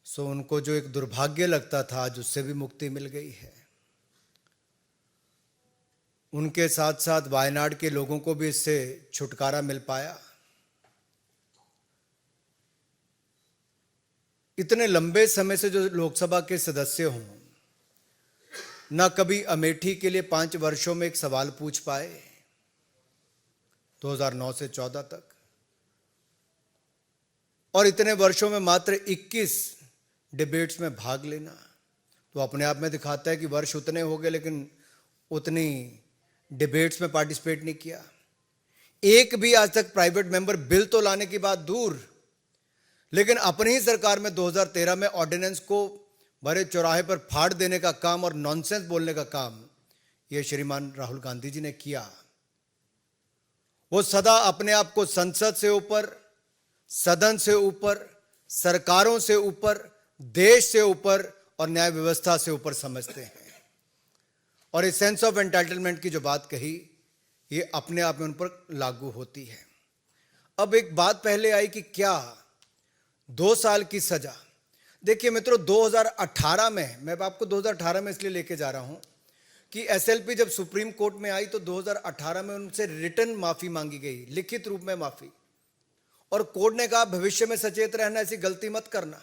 सो उनको जो एक दुर्भाग्य लगता था आज उससे भी मुक्ति मिल गई है। उनके साथ साथ वायनाड के लोगों को भी इससे छुटकारा मिल पाया। इतने लंबे समय से जो लोकसभा के सदस्य हों, ना कभी अमेठी के लिए 5 वर्षों में एक सवाल पूछ पाए 2009 से 14 तक, और इतने वर्षों में मात्र 21 डिबेट्स में भाग लेना तो अपने आप में दिखाता है कि वर्ष उतने हो गए लेकिन उतनी डिबेट्स में पार्टिसिपेट नहीं किया। एक भी आज तक प्राइवेट मेंबर बिल तो लाने की बात दूर, लेकिन अपनी ही सरकार में 2013 में ऑर्डिनेंस को भरे चौराहे पर फाड़ देने का काम और नॉनसेंस बोलने का काम यह श्रीमान राहुल गांधी जी ने किया। वो सदा अपने आप को संसद से ऊपर, सदन से ऊपर, सरकारों से ऊपर, देश से ऊपर और न्याय व्यवस्था से ऊपर समझते हैं। और इस सेंस ऑफ एंटाइटलमेंट की जो बात कही, ये अपने आप में उन पर लागू होती है। अब एक बात पहले आई कि क्या 2 साल की सजा। देखिए मित्रों, 2018 में, मैं आपको 2018 में इसलिए लेके जा रहा हूं कि एसएलपी जब सुप्रीम कोर्ट में आई तो 2018 में उनसे रिटर्न माफी मांगी गई, लिखित रूप में माफी, और कोर्ट ने कहा भविष्य में सचेत रहना, ऐसी गलती मत करना।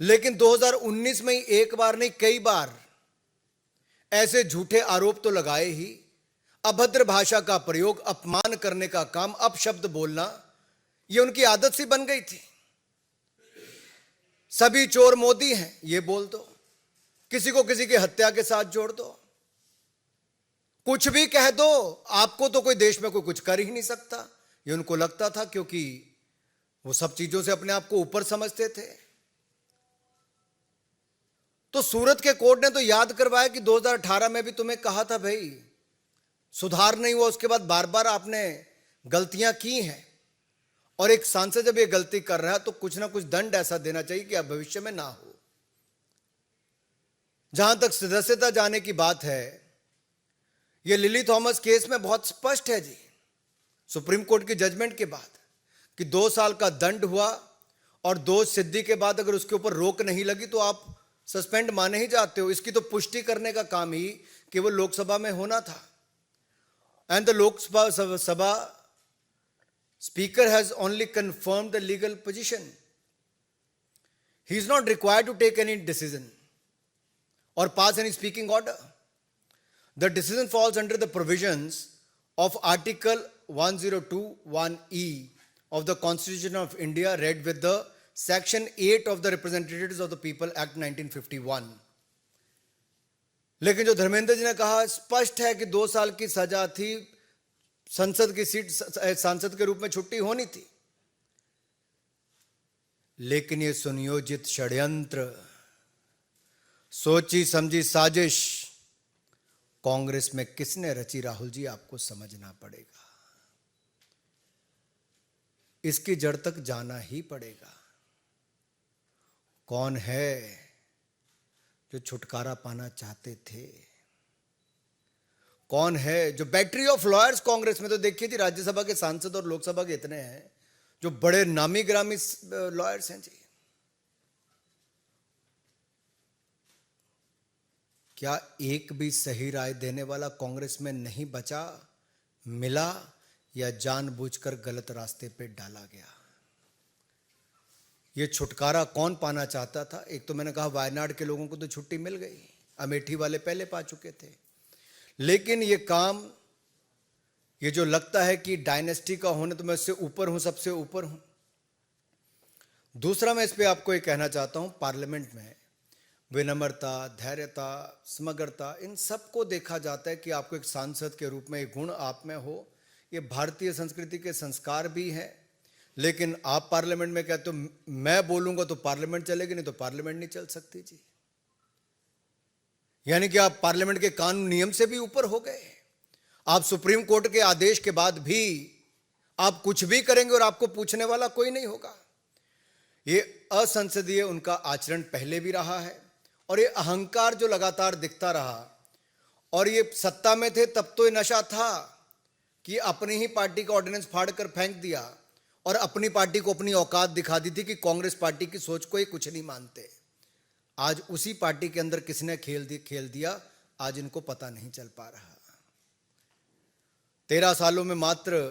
लेकिन 2019 में ही एक बार नहीं कई बार ऐसे झूठे आरोप तो लगाए ही। अभद्र भाषा का प्रयोग, अपमान करने का काम, अपशब्द बोलना, यह उनकी आदत सी बन गई थी। सभी चोर मोदी हैं ये बोल दो, किसी को किसी की हत्या के साथ जोड़ दो, कुछ भी कह दो, आपको तो कोई देश में कोई कुछ कर ही नहीं सकता, ये उनको लगता था, क्योंकि वो सब चीजों से अपने आप को ऊपर समझते थे। तो सूरत के कोर्ट ने तो याद करवाया कि 2018 में भी तुम्हें कहा था भाई, सुधार नहीं हुआ, उसके बाद बार बार आपने गलतियां की हैं, और एक सांसद जब ये गलती कर रहा है तो कुछ ना कुछ दंड ऐसा देना चाहिए कि अब भविष्य में ना हो। जहां तक सदस्यता जाने की बात है, ये लिली थॉमस केस में बहुत स्पष्ट है जी, सुप्रीम कोर्ट की जजमेंट के बाद, कि 2 साल का दंड हुआ और दोष सिद्धि के बाद अगर उसके ऊपर रोक नहीं लगी तो आप सस्पेंड माने ही जाते हो। इसकी तो पुष्टि करने का काम ही केवल लोकसभा में होना था। And the Lok Sabha Speaker has only confirmed the legal position. He is not required to take any decision or pass any speaking order. The decision falls under the provisions of Article 102(1)(e) of the Constitution of India, read with the Section 8 of the Representatives of the People Act 1951. लेकिन जो धर्मेंद्र जी ने कहा, स्पष्ट है कि 2 साल की सजा थी, संसद की सीट सांसद के रूप में छुट्टी होनी थी, लेकिन यह सुनियोजित षड्यंत्र, सोची समझी साजिश कांग्रेस में किसने रची, राहुल जी आपको समझना पड़ेगा। इसकी जड़ तक जाना ही पड़ेगा। कौन है जो छुटकारा पाना चाहते थे? कौन है जो बैटरी ऑफ लॉयर्स कांग्रेस में? तो देखिए जी, राज्यसभा के सांसद और लोकसभा के इतने हैं जो बड़े नामी ग्रामी लॉयर्स हैं जी। क्या एक भी सही राय देने वाला कांग्रेस में नहीं बचा, मिला, या जानबूझकर गलत रास्ते पे डाला गया? ये छुटकारा कौन पाना चाहता था? एक तो मैंने कहा वायनाड के लोगों को तो छुट्टी मिल गई, अमेठी वाले पहले पा चुके थे, लेकिन ये काम, ये जो लगता है कि डायनेस्टी का होने तो मैं इससे ऊपर हूं, सबसे ऊपर हूं। दूसरा, मैं इस पे आपको ये कहना चाहता हूं, पार्लियामेंट में विनम्रता, धैर्यता, समग्रता, इन सबको देखा जाता है कि आपको एक सांसद के रूप में ये गुण आप में हो। ये भारतीय संस्कृति के संस्कार भी हैं, लेकिन आप पार्लियामेंट में कहते हो मैं बोलूंगा तो पार्लियामेंट चलेगी, नहीं तो पार्लियामेंट नहीं चल सकती जी। यानी कि आप पार्लियामेंट के कानून नियम से भी ऊपर हो गए। आप सुप्रीम कोर्ट के आदेश के बाद भी आप कुछ भी करेंगे और आपको पूछने वाला कोई नहीं होगा। ये असंसदीय उनका आचरण पहले भी रहा है, और ये अहंकार जो लगातार दिखता रहा, और ये सत्ता में थे तब तो ये नशा था कि अपनी ही पार्टी का ऑर्डिनेंस फाड़ कर फेंक दिया, और अपनी पार्टी को अपनी औकात दिखा दी थी कि कांग्रेस पार्टी की सोच को ये कुछ नहीं मानते। आज उसी पार्टी के अंदर किसने खेल दिया, आज इनको पता नहीं चल पा रहा। 13 सालों में मात्र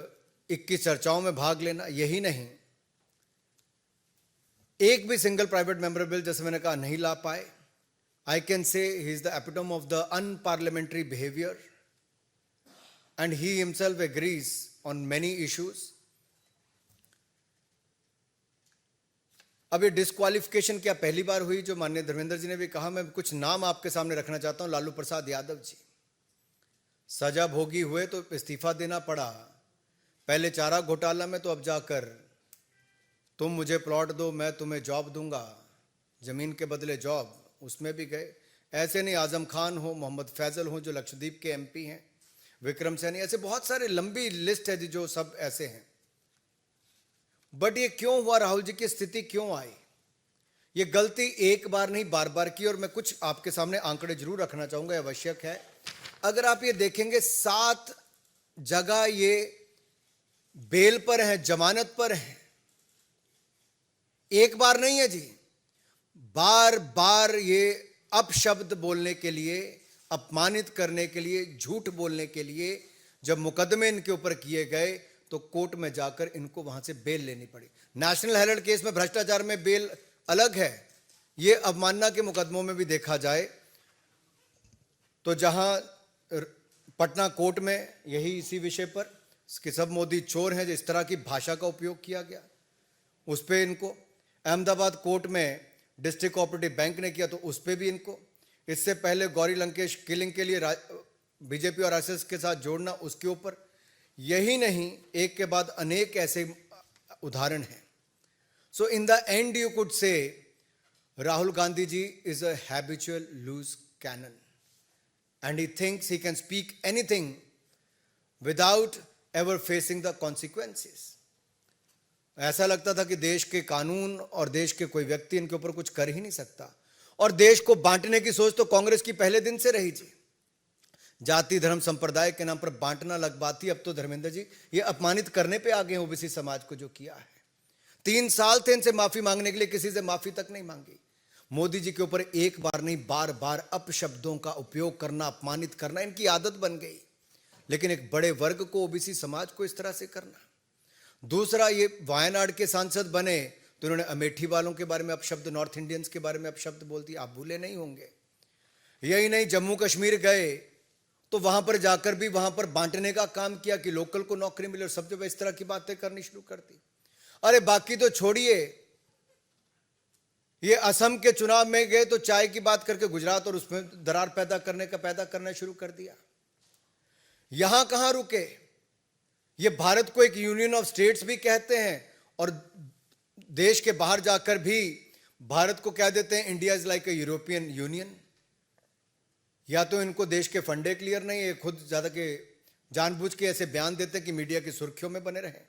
21 चर्चाओं में भाग लेना, यही नहीं एक भी सिंगल प्राइवेट मेंबर बिल, जैसे मैंने कहा, नहीं ला पाए। I can say he is the epitome of the unparliamentary behaviour and he himself agrees on many issues. अब ये डिस्क्वालिफिकेशन क्या पहली बार हुई? जो माननीय धर्मेंद्र जी ने भी कहा, मैं कुछ नाम आपके सामने रखना चाहता हूं। लालू प्रसाद यादव जी, सजा भोगी हुए तो इस्तीफा देना पड़ा। पहले चारा घोटाला में, तो अब जाकर तुम मुझे प्लॉट दो मैं तुम्हें जॉब दूंगा, जमीन के बदले जॉब, उसमें भी गए। ऐसे नहीं, आजम खान हो, मोहम्मद फैजल हो जो लक्षद्वीप के एमपी हैं, विक्रम सैनी, ऐसे बहुत सारे लंबी लिस्ट है जी जो सब ऐसे हैं। बट ये क्यों हुआ? राहुल जी की स्थिति क्यों आई? ये गलती एक बार नहीं बार बार की। और मैं कुछ आपके सामने आंकड़े जरूर रखना चाहूंगा, आवश्यक है। अगर आप ये देखेंगे, 7 जगह ये बेल पर है, जमानत पर है। एक बार नहीं है जी, बार बार ये अपशब्द बोलने के लिए, अपमानित करने के लिए, झूठ बोलने के लिए जब मुकदमे इनके ऊपर किए गए तो कोर्ट में जाकर इनको वहां से बेल लेनी पड़ी। नेशनल हेराल्ड केस में भ्रष्टाचार में बेल अलग है, ये अवमानना के मुकदमों में भी देखा जाए तो जहां पटना कोर्ट में यही इसी विषय पर कि सब मोदी चोर हैं, जिस तरह की भाषा का उपयोग किया गया उस पर इनको, अहमदाबाद कोर्ट में डिस्ट्रिक्ट कोऑपरेटिव बैंक ने किया तो उस पर भी इनको, इससे पहले गौरी लंकेश किलिंग के लिए बीजेपी और आरएसएस के साथ जोड़ना, उसके ऊपर। यही नहीं, एक के बाद अनेक ऐसे उदाहरण हैं। So in the end you could say Rahul Gandhi ji is a habitual loose cannon and he thinks he can speak anything without ever facing the consequences. ऐसा लगता था कि देश के कानून और देश के कोई व्यक्ति इनके ऊपर कुछ कर ही नहीं सकता। और देश को बांटने की सोच तो कांग्रेस की पहले दिन से रही थी। जाति धर्म संप्रदाय के नाम पर बांटना अलग बात थी, अब तो धर्मेंद्र जी ये अपमानित करने पे आ गए ओबीसी समाज को। जो किया है, 3 साल थे इनसे माफी मांगने के लिए, किसी से माफी तक नहीं मांगी। मोदी जी के ऊपर एक बार नहीं बार बार अपशब्दों का उपयोग करना, अपमानित करना इनकी आदत बन गई। लेकिन एक बड़े वर्ग को, ओबीसी समाज को इस तरह से करना। दूसरा, ये वायनाड के सांसद बने तो उन्होंने अमेठी वालों के बारे में अपशब्द, नॉर्थ इंडियंस के बारे में अपशब्द बोल दिए, आप भूले नहीं होंगे। यही नहीं, जम्मू कश्मीर गए तो वहां पर जाकर भी वहां पर बांटने का काम किया कि लोकल को नौकरी मिले, और सब जब इस तरह की बातें करनी शुरू कर दी। अरे बाकी तो छोड़िए, ये असम के चुनाव में गए तो चाय की बात करके गुजरात और उसमें दरार पैदा करना शुरू कर दिया। यहां कहां रुके? ये भारत को एक यूनियन ऑफ स्टेट्स भी कहते हैं और देश के बाहर जाकर भी भारत को कह देते हैं India is like a European union. या तो इनको देश के फंडे क्लियर नहीं है, खुद ज्यादा के जानबूझ के ऐसे बयान देते हैं कि मीडिया की सुर्खियों में बने रहे।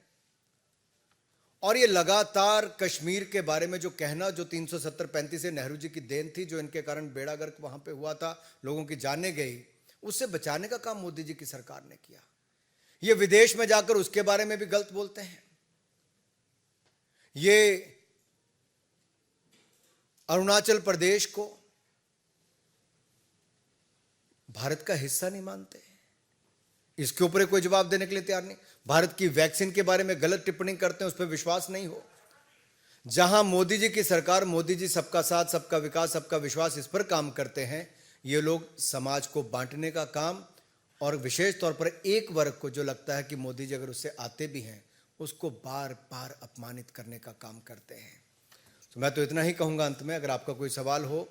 और ये लगातार कश्मीर के बारे में जो कहना, जो 370-35 से नेहरू जी की देन थी, जो इनके कारण बेड़ा गर्क वहां पे हुआ था, लोगों की जानें गई, उससे बचाने का काम मोदी जी की सरकार ने किया। ये विदेश में जाकर उसके बारे में भी गलत बोलते हैं। ये अरुणाचल प्रदेश को भारत का हिस्सा नहीं मानते, इसके ऊपर कोई जवाब देने के लिए तैयार नहीं। भारत की वैक्सीन के बारे में गलत टिप्पणी करते हैं, उस पर विश्वास नहीं हो। जहां मोदी जी की सरकार, मोदी जी सबका साथ सबका विकास सबका विश्वास इस पर काम करते हैं, ये लोग समाज को बांटने का काम, और विशेष तौर पर एक वर्ग को जो लगता है कि मोदी जी अगर उससे आते भी हैं उसको बार बार अपमानित करने का काम करते हैं। तो मैं तो इतना ही कहूंगा अंत में, अगर आपका कोई सवाल हो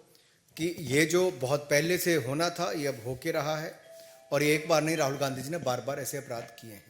कि ये जो बहुत पहले से होना था ये अब होके रहा है, और ये एक बार नहीं, राहुल गांधी जी ने बार बार ऐसे अपराध किए हैं।